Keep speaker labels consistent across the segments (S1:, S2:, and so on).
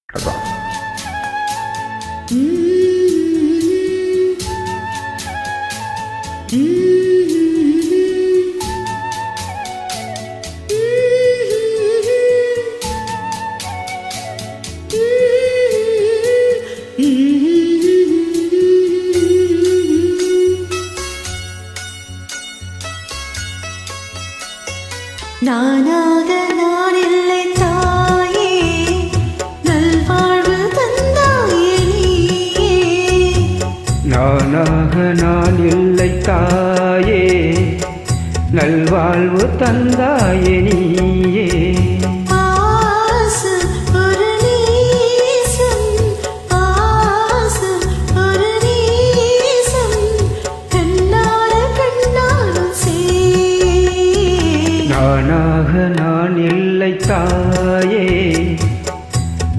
S1: அதான்.
S2: நானாக நான் இல்லை தாயே, நல்வாழ்வு தந்தாயே நீயே.
S1: நானாக நான் இல்லை தாயே, நல்வாழ்வு தந்தாயே நீயே.
S2: பாசம் ஒரு நேசம், பாசம் ஒரு நேசம், கண்ணால கண்ணாலும் சே.
S1: நானாக நான் இல்லை தாயே,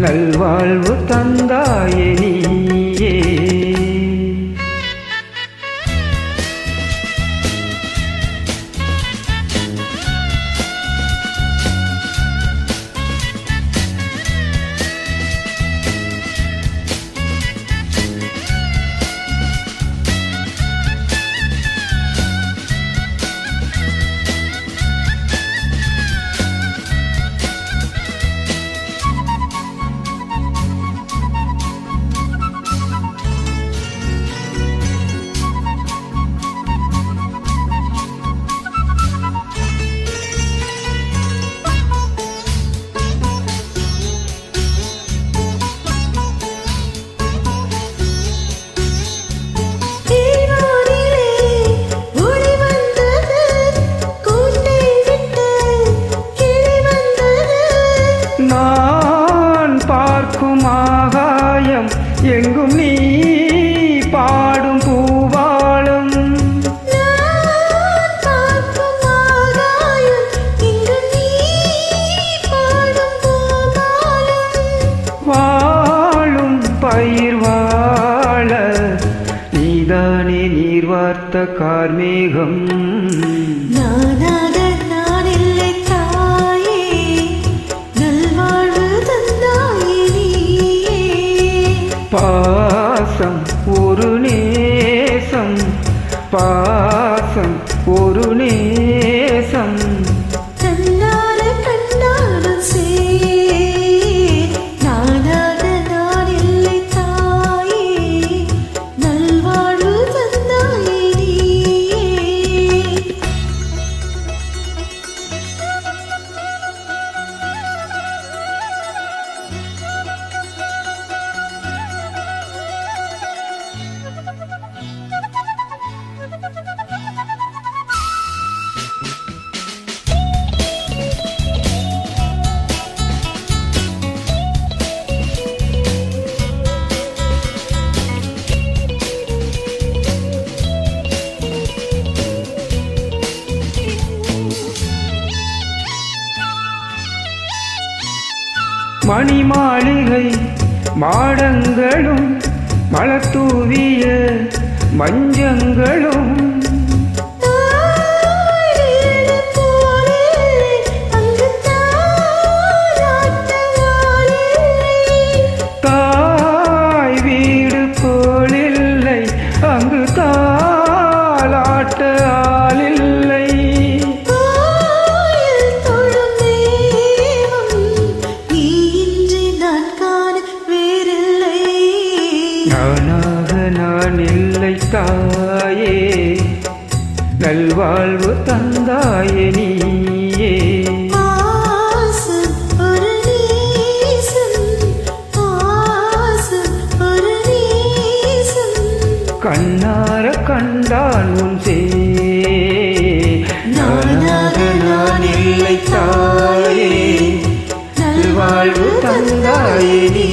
S1: நல்வாழ்வு தந்தாயே நீயே. நான் பார்க்கும் ஆகாயம் எங்கும் நீ பாடும் பூவாளும். வாழும் பயிர் வாழ நீதானே நீர் வார்த்த கார்மேகம்.
S2: நானாக நான் இல்லை தாயே, நல்வாழ்வு தந்தாயே நீயே.
S1: பாசம் ஒரு நேசம், பாசம் ஒரு நேசம்,
S2: கண்ணால கண்ணாலும் சே. நானாக நான் இல்லை தாயே, நல்வாழ்வு தந்தாயே நீயே.
S1: மணி மாளிகை மாடங்களும் மலத்தூவிய மஞ்சங்களும் தாய் வீடு போலில்லை, அங்கு தாலாட்ட ஆளில்லை. நானாக நான் இல்லை தாயே, நல்வாழ்வு தந்தாயே நீயே.
S2: பாசம் ஒரு நேசம், பாசம் ஒரு நேசம்,
S1: கண்ணார கண்டான் உன் சே. நானாக நான் இல்லை தாயே, நல்வாழ்வு தந்தாயே நீ.